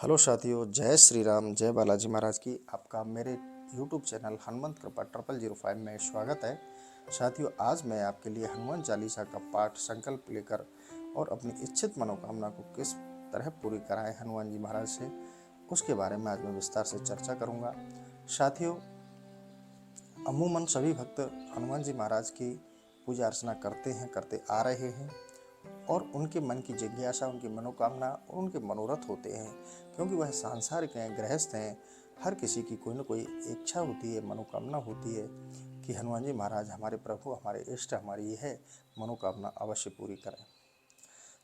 Hello साथियों, जय श्री राम, जय बालाजी महाराज की। आपका मेरे यूट्यूब चैनल हनुमंत कृपा 0005 में स्वागत है। साथियों, आज मैं आपके लिए हनुमान चालीसा का पाठ संकल्प लेकर और अपनी इच्छित मनोकामना को किस तरह पूरी कराएं हनुमान जी महाराज से, उसके बारे में आज मैं विस्तार से चर्चा करूंगा। साथियों, अमूमन सभी भक्त हनुमान जी महाराज की पूजा अर्चना करते आ रहे हैं और उनके मन की जिज्ञासा, उनकी मनोकामना और उनके मनोरथ होते हैं, क्योंकि वह सांसारिक हैं, गृहस्थ हैं। हर किसी की कोई न कोई इच्छा होती है, मनोकामना होती है कि हनुमान जी महाराज हमारे प्रभु, हमारे इष्ट, हमारी यह मनोकामना अवश्य पूरी करें।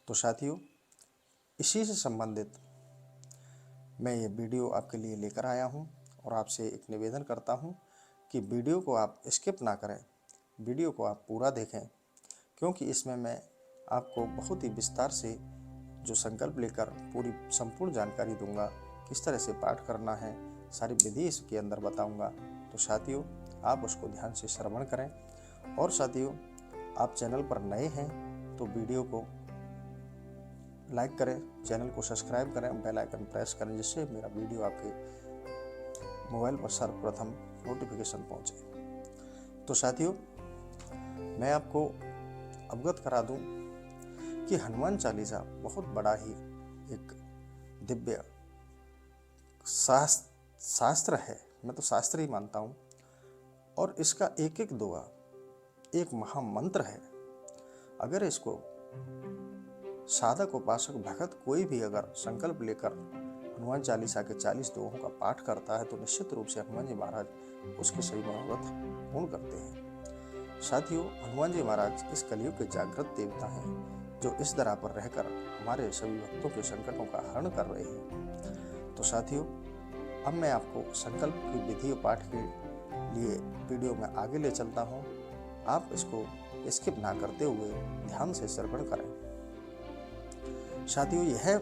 तो साथियों, इसी से संबंधित मैं ये वीडियो आपके लिए लेकर आया हूँ और आपसे एक निवेदन करता हूँ कि वीडियो को आप स्किप ना करें, वीडियो को आप पूरा देखें, क्योंकि इसमें मैं आपको बहुत ही विस्तार से जो संकल्प लेकर पूरी संपूर्ण जानकारी दूंगा, किस तरह से पाठ करना है, सारी विधि इसके अंदर बताऊंगा। तो साथियों, आप उसको ध्यान से श्रवण करें। और साथियों, आप चैनल पर नए हैं तो वीडियो को लाइक करें, चैनल को सब्सक्राइब करें, बेल आइकन प्रेस करें, जिससे मेरा वीडियो आपके मोबाइल पर सर्वप्रथम नोटिफिकेशन पहुंचे। तो साथियों, मैं आपको अवगत करा दूं कि हनुमान चालीसा बहुत बड़ा ही एक दिव्य शास्त्र है। मैं तो शास्त्र ही मानता हूँ। और इसका एक एक दोहा एक महामंत्र है। अगर इसको साधक, उपासक, भगत कोई भी अगर संकल्प लेकर हनुमान चालीसा के 40 दोहों का पाठ करता है तो निश्चित रूप से हनुमान जी महाराज उसके सभी मनोरथ पूर्ण करते हैं। साथियों, हनुमान जी महाराज इस कलयुग के जागृत देवता हैं, जो इस धरा पर रहकर हमारे सभी भक्तों के संकटों का हरण कर रहे हैं। तो साथियों, अब मैं आपको संकल्प की विधि और पाठ के लिए वीडियो में आगे ले चलता हूँ। आप इसको स्किप ना करते हुए ध्यान से श्रवण करें। साथियों, यह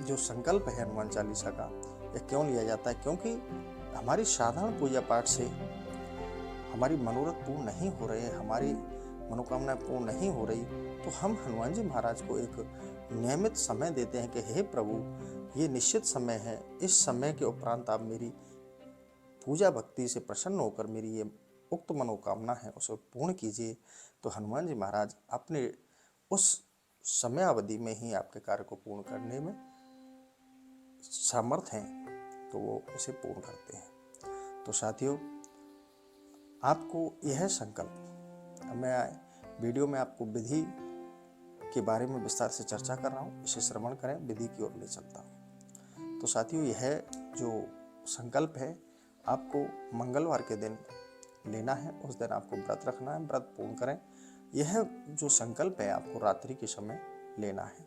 जो संकल्प है हनुमान चालीसा का, यह क्यों लिया जाता है? क्योंकि हमारी साधारण पूजा पाठ से हमारी मनोरथ पूर्ण नहीं हो रहे, हमारी मनोकामना पूर्ण नहीं हो रही, तो हम हनुमान जी महाराज को एक नियमित समय देते हैं कि हे प्रभु, ये निश्चित समय है, इस समय के उपरांत आप मेरी पूजा भक्ति से प्रसन्न होकर मेरी ये उक्त मनोकामना है उसे पूर्ण कीजिए। तो हनुमान जी महाराज अपने उस समयावधि में ही आपके कार्य को पूर्ण करने में समर्थ हैं, तो वो उसे पूर्ण करते हैं। तो साथियों, आपको यह संकल्प, मैं वीडियो में आपको विधि के बारे में विस्तार से चर्चा कर रहा हूँ, इसे श्रवण करें, विधि की ओर ले चलता हूँ। तो साथियों, यह जो संकल्प है आपको मंगलवार के दिन लेना है। उस दिन आपको व्रत रखना है, व्रत पूर्ण करें। यह जो संकल्प है आपको रात्रि के समय लेना है,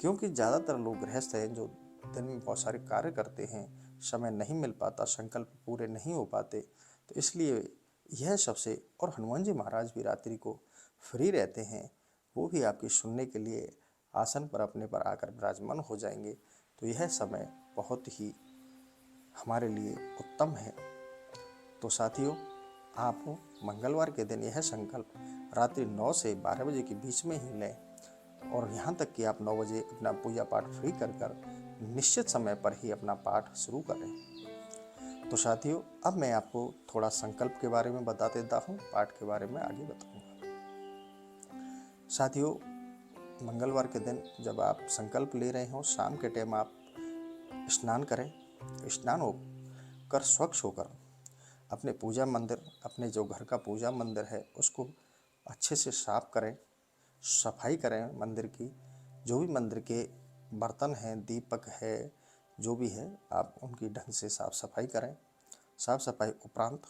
क्योंकि ज़्यादातर लोग गृहस्थ हैं जो दिन में बहुत सारे कार्य करते हैं, समय नहीं मिल पाता, संकल्प पूरे नहीं हो पाते। तो इसलिए यह सबसे, और हनुमान जी महाराज भी रात्रि को फ्री रहते हैं, वो भी आपकी सुनने के लिए आसन पर अपने पर आकर विराजमान हो जाएंगे। तो यह समय बहुत ही हमारे लिए उत्तम है। तो साथियों, आप मंगलवार के दिन यह संकल्प रात्रि 9 से 12 बजे के बीच में ही लें, और यहाँ तक कि आप 9 बजे अपना पूजा पाठ फ्री कर निश्चित समय पर ही अपना पाठ शुरू करें। तो साथियों, अब मैं आपको थोड़ा संकल्प के बारे में बता देता हूँ, पाठ के बारे में आगे बताऊँगा। साथियों, मंगलवार के दिन जब आप संकल्प ले रहे हो, शाम के टाइम आप स्नान करें। स्नान होकर स्वच्छ होकर अपने पूजा मंदिर, अपने जो घर का पूजा मंदिर है उसको अच्छे से साफ करें, सफाई करें मंदिर की। जो भी मंदिर के बर्तन हैं, दीपक है, जो भी है, आप उनकी ढंग से साफ सफाई करें। साफ सफाई उपरांत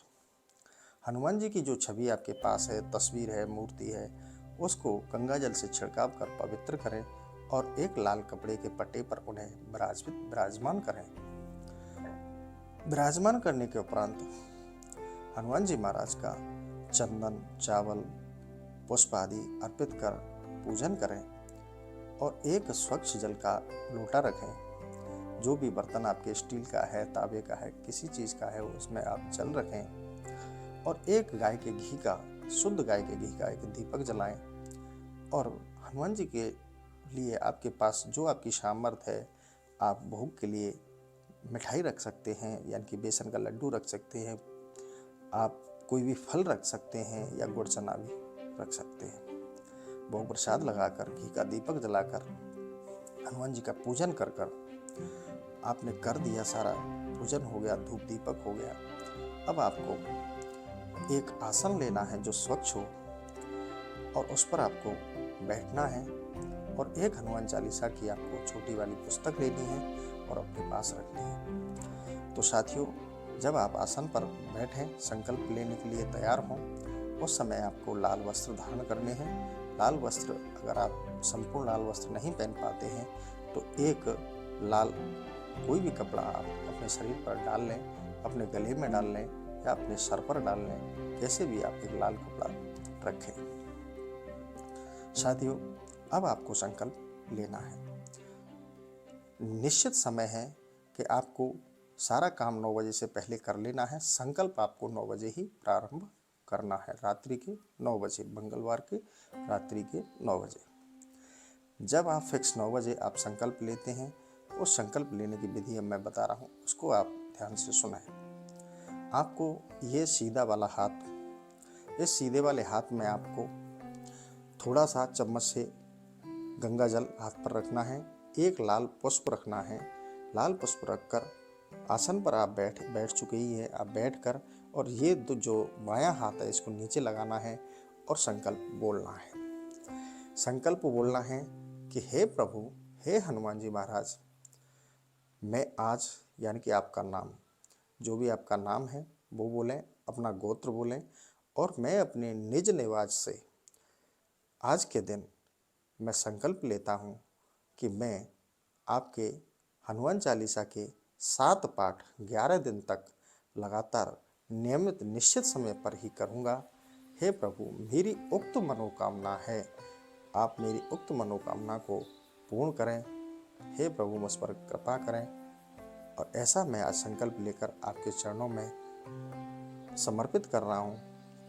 हनुमान जी की जो छवि आपके पास है, तस्वीर है, मूर्ति है, उसको गंगा जल से छिड़काव कर पवित्र करें और एक लाल कपड़े के पट्टे पर उन्हें विराजमान करें। विराजमान करने के उपरांत हनुमान जी महाराज का चंदन, चावल, पुष्प आदि अर्पित कर पूजन करें और एक स्वच्छ जल का लोटा रखें। जो भी बर्तन आपके स्टील का है, तांबे का है, किसी चीज़ का है, उसमें आप जल रखें और एक गाय के घी का, शुद्ध गाय के घी का एक दीपक जलाएं। और हनुमान जी के लिए आपके पास जो आपकी सामर्थ्य है, आप भोग के लिए मिठाई रख सकते हैं, यानी कि बेसन का लड्डू रख सकते हैं, आप कोई भी फल रख सकते हैं या गुड़ चना भी रख सकते हैं। भोग प्रसाद लगाकर, घी का दीपक जलाकर, हनुमान जी का पूजन कर आपने कर दिया, सारा पूजन हो गया, धूप दीपक हो गया। अब आपको एक आसन लेना है जो स्वच्छ हो और उस पर आपको बैठना है और एक हनुमान चालीसा की आपको छोटी वाली पुस्तक लेनी है और अपने पास रखनी है। तो साथियों, जब आप आसन पर बैठें, संकल्प लेने के लिए तैयार हों, उस समय आपको लाल वस्त्र धारण करने हैं। लाल वस्त्र, अगर आप संपूर्ण लाल वस्त्र नहीं पहन पाते हैं तो एक लाल कोई भी कपड़ा आप अपने शरीर पर डाल लें, अपने गले में डाल लें या अपने सर पर डाल लें, कैसे भी आप एक लाल कपड़ा रखें। साथियों, अब आपको संकल्प लेना है। निश्चित समय है कि आपको सारा काम 9 बजे से पहले कर लेना है। संकल्प आपको 9 बजे ही प्रारंभ करना है, रात्रि के 9 बजे, मंगलवार के रात्रि के 9 बजे। जब आप फिक्स 9 बजे आप संकल्प लेते हैं, उस संकल्प लेने की विधि अब मैं बता रहा हूँ, उसको आप ध्यान से सुनें। आपको ये सीधा वाला हाथ, इस सीधे वाले हाथ में आपको थोड़ा सा चम्मच से गंगा जल हाथ पर रखना है। एक लाल पुष्प रखना है। लाल पुष्प रखकर आसन पर आप बैठ चुके ही है, आप बैठकर और ये जो बायां हाथ है इसको नीचे लगाना है और संकल्प बोलना है। संकल्प बोलना है कि हे प्रभु, हे हनुमान जी महाराज, मैं आज, यानी कि आपका नाम, जो भी आपका नाम है वो बोलें, अपना गोत्र बोलें और मैं अपने निज निवास से आज के दिन मैं संकल्प लेता हूँ कि मैं आपके हनुमान चालीसा के 7 पाठ 11 दिन तक लगातार नियमित निश्चित समय पर ही करूँगा। हे प्रभु, मेरी उक्त मनोकामना है, आप मेरी उक्त मनोकामना को पूर्ण करें। हे प्रभु, मुझ पर कृपा करें। और ऐसा मैं आज संकल्प लेकर आपके चरणों में समर्पित कर रहा हूँ।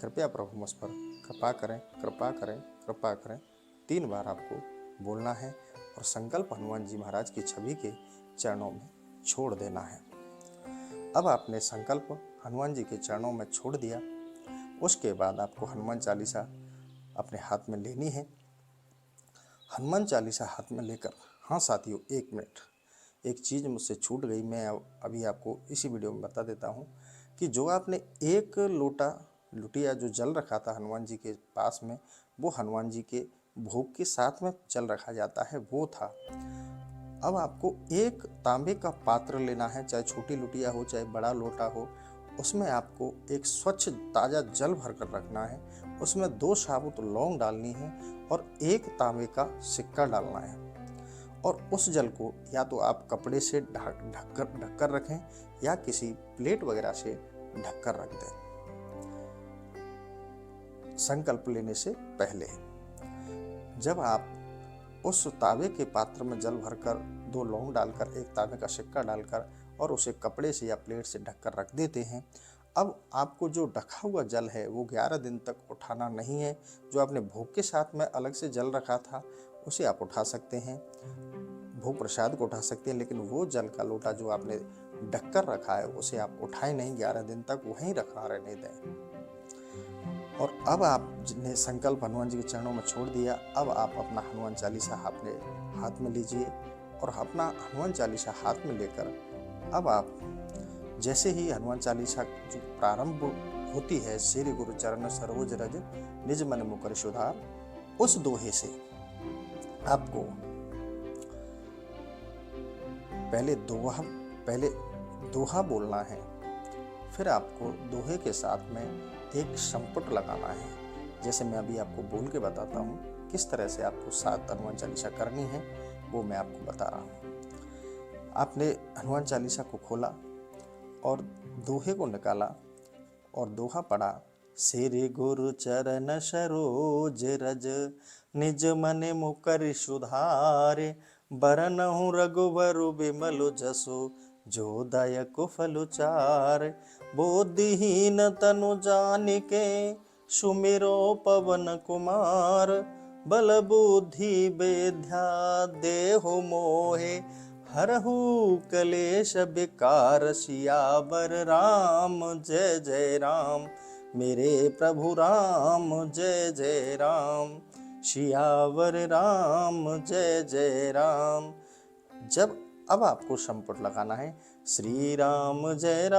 कृपया प्रभु मुझ पर कृपा करें, कृपा करें, कृपा करें। 3 बार आपको बोलना है और संकल्प हनुमान जी महाराज की छवि के चरणों में छोड़ देना है। अब आपने संकल्प हनुमान जी के चरणों में छोड़ दिया। उसके बाद आपको हनुमान चालीसा अपने हाथ में लेनी है। हनुमान चालीसा हाथ में लेकर, हाँ साथियों, 1 मिनट, एक चीज़ मुझसे छूट गई, मैं अभी आपको इसी वीडियो में बता देता हूँ कि जो आपने 1 लुटिया जो जल रखा था हनुमान जी के पास में, वो हनुमान जी के भोग के साथ में जल रखा जाता है, वो था। अब आपको एक तांबे का पात्र लेना है, चाहे छोटी लुटिया हो चाहे बड़ा लोटा हो। उसमें आपको एक स्वच्छ ताज़ा जल भरकर रखना है। उसमें 2 साबुत लौंग डालनी है और 1 तांबे का सिक्का डालना है। और उस जल को या तो आप कपड़े से ढककर रखें या किसी प्लेट वगैरह से ढककर रख दें। संकल्प लेने से पहले जब आप उस तांबे के पात्र में जल भरकर 2 लौंग डालकर 1 तांबे का सिक्का डालकर और उसे कपड़े से या प्लेट से ढककर रख देते हैं, अब आपको जो ढका हुआ जल है वो 11 दिन तक उठाना नहीं है। जो आपने भोग के साथ में अलग से जल रखा था उसे आप उठा सकते हैं, भोग प्रसाद को उठा सकते हैं, लेकिन वो जल का लोटा जो आपने ढककर रखा है उसे आप उठाएं नहीं, 11 दिन तक वहीं रखा रहने दें। और अब आपने संकल्प हनुमान जी के चरणों में छोड़ दिया। अब आप अपना हनुमान चालीसा अपने हाथ में लीजिए और अपना हनुमान चालीसा हाथ में लेकर अब आप जैसे ही हनुमान चालीसा जो प्रारंभ होती है, श्री गुरु चरण सरोज रज निज मन मुकर सुधार, उस दोहे से आपको पहले दोहा बोलना है। फिर आपको दोहे के साथ में एक संपुट लगाना है। जैसे मैं अभी आपको बोल के बताता हूँ किस तरह से आपको 7 हनुमान चालीसा करनी है, वो मैं आपको बता रहा हूँ। आपने हनुमान चालीसा को खोला और दोहे को निकाला और दोहा पढ़ा। श्री गुरु चरण सरोज रज निज मन मुकर सुधारे, बरनहु रघुबर बिमल जसु जो दायक फल चार, बोधिहीन तनु जानिके सुमिरो पवन कुमार, बल बुद्धि विद्या देहु मोहे हरहु कलेश विकार सियावर राम जय जय राम। मेरे प्रभु राम जय जय राम। सियावर राम जय जय राम। अब आपको संपुट लगाना है श्री राम जय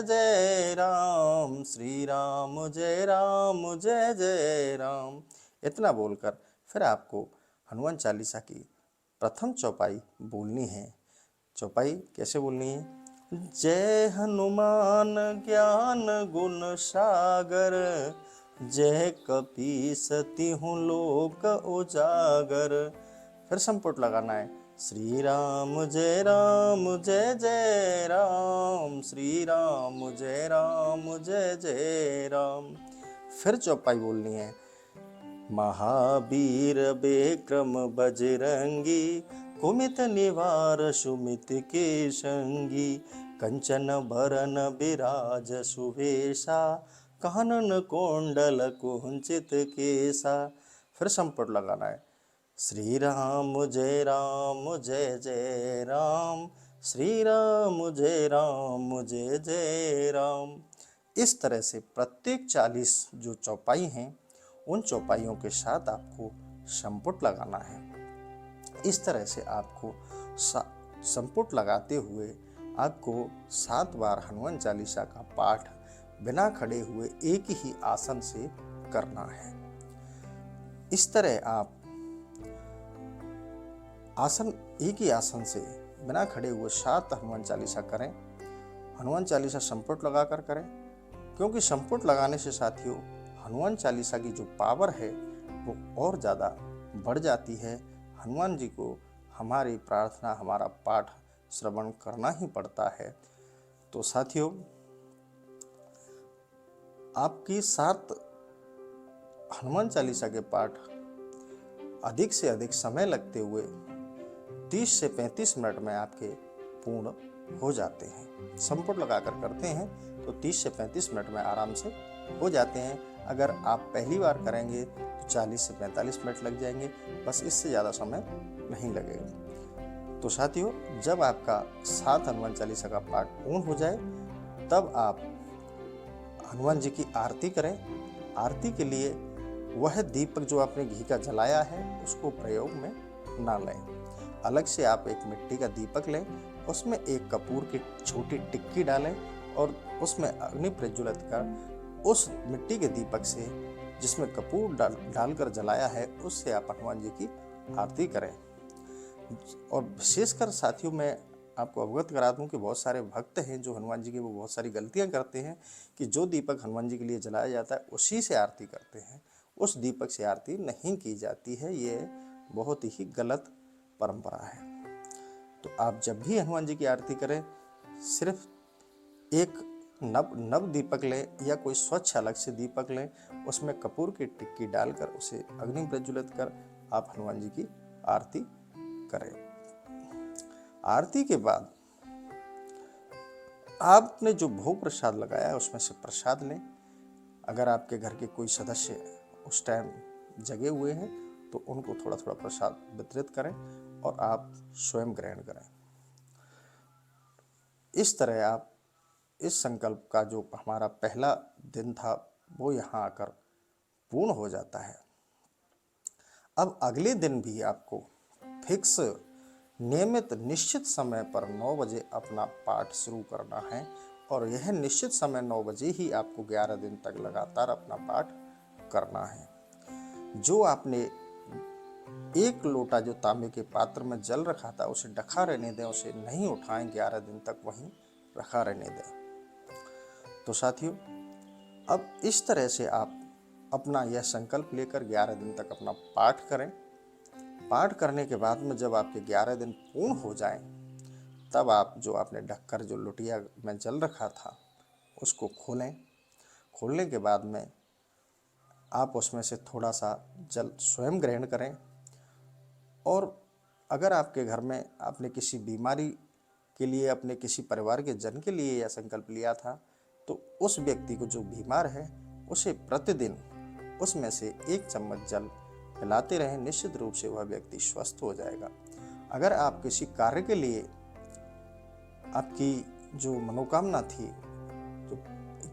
जय राम, श्री राम जय जय राम। इतना बोलकर फिर आपको हनुमान चालीसा की प्रथम चौपाई बोलनी है। चौपाई कैसे बोलनी है? जय हनुमान ज्ञान गुण सागर, जय कपीस तिहुँ लोक उजागर। फिर संपुट लगाना है श्री राम जय जय राम, श्री राम जय जय राम। फिर चौपाई बोलनी है महावीर विक्रम बजरंगी, कुमित निवार सुमित के संगी, कंचन बरन विराज सुवेशा, कानन कुंडल कुंचित केसा। फिर संपुट लगाना है श्री राम जय जय राम, श्री राम जय जय राम। इस तरह से प्रत्येक 40 जो चौपाई हैं उन चौपाइयों के साथ आपको संपुट लगाना है। इस तरह से आपको संपुट लगाते हुए आपको 7 बार हनुमान चालीसा का पाठ बिना खड़े हुए एक ही आसन से करना है। इस तरह आप एक ही आसन से बिना खड़े हुए 7 हनुमान चालीसा करें। हनुमान चालीसा संपुट लगाकर करें, क्योंकि संपुट लगाने से साथियों हनुमान चालीसा की जो पावर है वो और ज़्यादा बढ़ जाती है। हनुमान जी को हमारी प्रार्थना, हमारा पाठ श्रवण करना ही पड़ता है। तो साथियों, आपकी 7 हनुमान चालीसा के पाठ अधिक से अधिक समय लगते हुए 30 से 35 मिनट में आपके पूर्ण हो जाते हैं। संपुट लगाकर करते हैं तो 30 से 35 मिनट में आराम से हो जाते हैं। अगर आप पहली बार करेंगे तो 40 से 45 मिनट लग जाएंगे, बस इससे ज़्यादा समय नहीं लगेगा। तो साथियों, जब आपका 7 हनुमान चालीसा का पाठ पूर्ण हो जाए तब आप हनुमान जी की आरती करें। आरती के लिए वह दीपक जो आपने घी का जलाया है उसको प्रयोग में ना लें। अलग से आप एक मिट्टी का दीपक लें, उसमें एक कपूर की छोटी टिक्की डालें और उसमें अग्नि प्रज्वलित कर उस मिट्टी के दीपक से जिसमें कपूर डालकर जलाया है उससे आप हनुमान जी की आरती करें। और विशेषकर साथियों, मैं आपको अवगत करा दूं कि बहुत सारे भक्त हैं जो हनुमान जी की वो बहुत सारी गलतियां करते हैं कि जो दीपक हनुमान जी के लिए जलाया जाता है उसी से आरती करते हैं, उस दीपक से आरती नहीं की जाती है। ये बहुत ही गलत परंपरा है। तो आप जब भी हनुमान जी की आरती करें सिर्फ एक नव दीपक लें या कोई स्वच्छ अलग से दीपक लें, उसमें कपूर की टिक्की डालकर उसे अग्नि प्रज्वलित कर आप हनुमान जी की आरती करें। आरती के बाद आपने जो भोग प्रसाद लगाया है उसमें से प्रसाद लें। अगर आपके घर के कोई सदस्य उस टाइम जगे हुए हैं तो उनको थोड़ा थोड़ा प्रसाद वितरित करें और आप स्वयं ग्रहण करें। इस तरह आप इस संकल्प का जो हमारा पहला दिन था वो यहाँ आकर पूर्ण हो जाता है। अब अगले दिन भी आपको फिक्स नियमित निश्चित समय पर 9 बजे अपना पाठ शुरू करना है और यह निश्चित समय 9 बजे ही आपको 11 दिन तक लगातार अपना पाठ करना है। जो आपने 1 लोटा जो तांबे के पात्र में जल रखा था उसे ढका रहने दें, उसे नहीं उठाएं, 11 दिन तक वहीं रखा रहने दें। तो साथियों, अब इस तरह से आप अपना यह संकल्प लेकर 11 दिन तक अपना पाठ करें। पाठ करने के बाद में जब आपके 11 दिन पूर्ण हो जाएं, तब आप जो आपने ढककर जो लोटिया में जल रखा था उसको खोलें। खोलने के बाद में आप उसमें से थोड़ा सा जल स्वयं ग्रहण करें। और अगर आपके घर में आपने किसी बीमारी के लिए, अपने किसी परिवार के जन के लिए यह संकल्प लिया था तो उस व्यक्ति को जो बीमार है उसे प्रतिदिन उसमें से 1 चम्मच जल पिलाते रहें। निश्चित रूप से वह व्यक्ति स्वस्थ हो जाएगा। अगर आप किसी कार्य के लिए आपकी जो मनोकामना थी, जो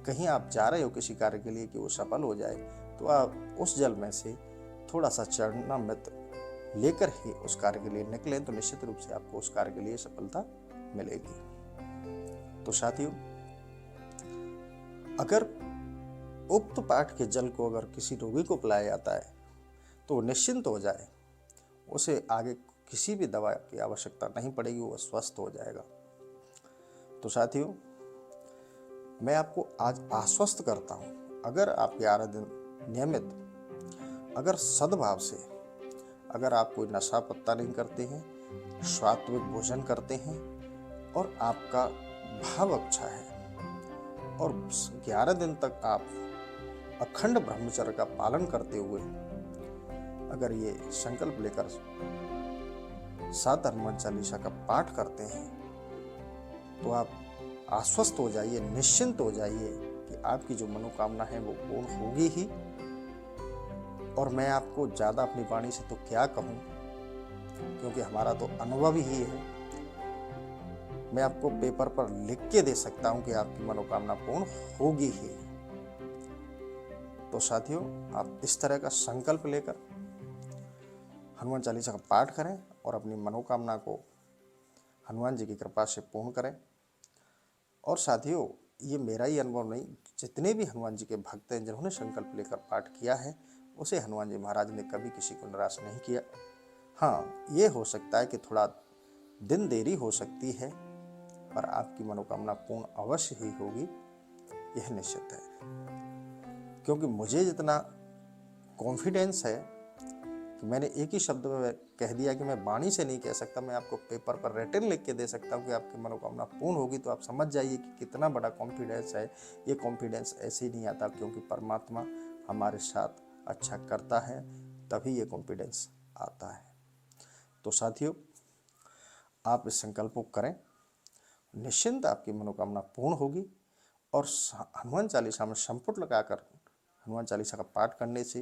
कहीं आप जा रहे हो किसी कार्य के लिए कि वो सफल हो जाए, तो आप उस जल में से थोड़ा सा चरणामृत लेकर ही उस कार्य के लिए निकलें, तो निश्चित रूप से आपको उस कार्य के लिए सफलता मिलेगी। तो साथियों, अगर उक्त पाठ के जल को अगर किसी रोगी को पिलाया जाता है तो वो निश्चिंत हो जाए, उसे आगे किसी भी दवा की आवश्यकता नहीं पड़ेगी, वो स्वस्थ हो जाएगा। तो साथियों, मैं आपको आज आश्वस्त करता हूँ, अगर आप 11 दिन नियमित, अगर सद्भाव से, अगर आप कोई नशा पत्ता नहीं करते हैं, सात्विक भोजन करते हैं और आपका भाव अच्छा है और 11 दिन तक आप अखंड ब्रह्मचर्य का पालन करते हुए अगर ये संकल्प लेकर 7 हनुमान चालीसा का पाठ करते हैं, तो आप आश्वस्त हो जाइए, निश्चिंत हो जाइए कि आपकी जो मनोकामना है वो पूर्ण होगी ही। और मैं आपको ज़्यादा अपनी वाणी से तो क्या कहूँ, क्योंकि हमारा तो अनुभव ही है। मैं आपको पेपर पर लिख के दे सकता हूँ कि आपकी मनोकामना पूर्ण होगी ही। तो साथियों, आप इस तरह का संकल्प लेकर हनुमान चालीसा का पाठ करें और अपनी मनोकामना को हनुमान जी की कृपा से पूर्ण करें। और साथियों, ये मेरा ही अनुभव नहीं, जितने भी हनुमान जी के भक्त हैं जिन्होंने संकल्प लेकर पाठ किया है, उसे हनुमान जी महाराज ने कभी किसी को निराश नहीं किया। हाँ, ये हो सकता है कि थोड़ा दिन देरी हो सकती है, पर आपकी मनोकामना पूर्ण अवश्य ही होगी, यह निश्चित है। क्योंकि मुझे जितना कॉन्फिडेंस है कि मैंने एक ही शब्द में कह दिया कि मैं वाणी से नहीं कह सकता, मैं आपको पेपर पर रिटन लिख के दे सकता हूँ कि आपकी मनोकामना पूर्ण होगी, तो आप समझ जाइए कि कितना बड़ा कॉन्फिडेंस है। ये कॉन्फिडेंस ऐसे ही नहीं आता, क्योंकि परमात्मा हमारे साथ अच्छा करता है, तभी ये कॉन्फिडेंस आता है। तो साथियों, आप इस संकल्प को करें, निश्चिंत आपकी मनोकामना पूर्ण होगी। और हनुमान चालीसा में संपुट लगाकर हनुमान चालीसा का पाठ करने से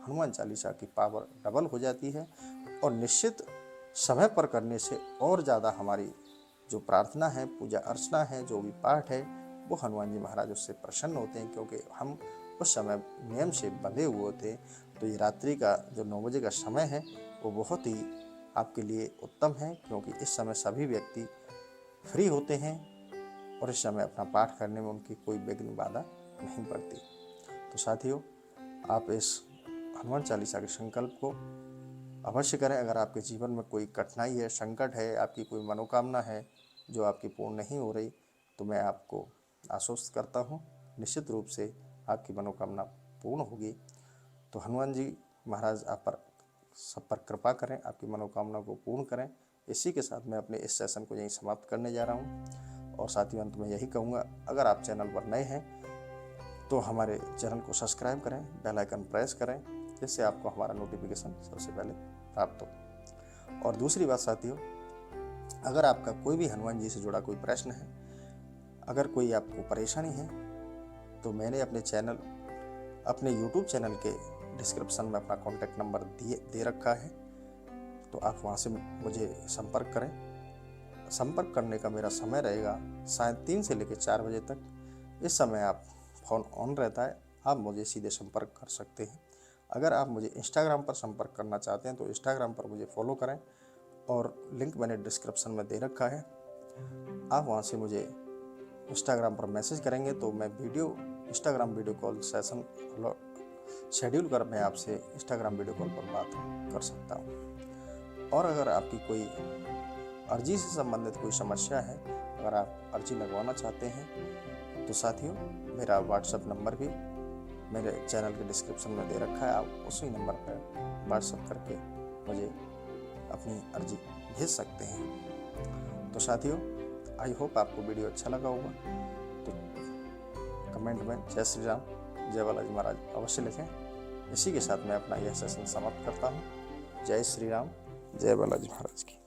हनुमान चालीसा की पावर डबल हो जाती है और निश्चित समय पर करने से और ज़्यादा हमारी जो प्रार्थना है, पूजा अर्चना है, जो भी पाठ है, वो हनुमान जी महाराज उससे प्रसन्न होते हैं। क्योंकि हम उस समय नियम से बंधे हुए होते हैं। तो ये रात्रि का जो 9 बजे का समय है वो बहुत ही आपके लिए उत्तम है, क्योंकि इस समय सभी व्यक्ति फ्री होते हैं और इस समय अपना पाठ करने में उनकी कोई विघ्न बाधा नहीं पड़ती। तो साथियों, आप इस हनुमान चालीसा के संकल्प को अवश्य करें। अगर आपके जीवन में कोई कठिनाई है, संकट है, आपकी कोई मनोकामना है जो आपकी पूर्ण नहीं हो रही, तो मैं आपको आश्वस्त करता हूँ, निश्चित रूप से आपकी मनोकामना पूर्ण होगी। तो हनुमान जी महाराज आप पर सब पर कृपा करें, आपकी मनोकामना को पूर्ण करें। इसी के साथ मैं अपने इस सेशन को यहीं समाप्त करने जा रहा हूँ। और साथियों, अंत में यही कहूँगा, अगर आप चैनल पर नए हैं तो हमारे चैनल को सब्सक्राइब करें, बेल आइकन प्रेस करें, जिससे आपको हमारा नोटिफिकेशन सबसे पहले प्राप्त हो। और दूसरी बात साथियों, अगर आपका कोई भी हनुमान जी से जुड़ा कोई प्रश्न है, अगर कोई आपको परेशानी है, तो मैंने अपने YouTube चैनल के डिस्क्रिप्शन में अपना कॉन्टैक्ट नंबर दे रखा है, तो आप वहाँ से मुझे संपर्क करें। संपर्क करने का मेरा समय रहेगा सायद 3 से लेकर 4 बजे तक। इस समय आप फ़ोन ऑन रहता है, आप मुझे सीधे संपर्क कर सकते हैं। अगर आप मुझे इंस्टाग्राम पर संपर्क करना चाहते हैं तो इंस्टाग्राम पर मुझे फॉलो करें, और लिंक मैंने डिस्क्रिप्शन में दे रखा है। आप वहाँ से मुझे इंस्टाग्राम पर मैसेज करेंगे तो मैं Instagram video call session schedule कर मैं आपसे इंस्टाग्राम वीडियो कॉल पर बात कर सकता हूँ। और अगर आपकी कोई अर्जी से संबंधित कोई समस्या है, अगर आप अर्जी लगवाना चाहते हैं, तो साथियों मेरा व्हाट्सएप नंबर भी मेरे चैनल के डिस्क्रिप्शन में दे रखा है। आप उसी नंबर पर व्हाट्सएप करके मुझे अपनी अर्जी भेज सकते हैं। तो साथियों, आई होप आपको वीडियो अच्छा लगा होगा। तो कमेंट में जय श्री राम, जय बालाजी महाराज अवश्य लिखें। इसी के साथ मैं अपना यह सेशन समाप्त करता हूँ। जय श्री राम, जय बालाजी महाराज की।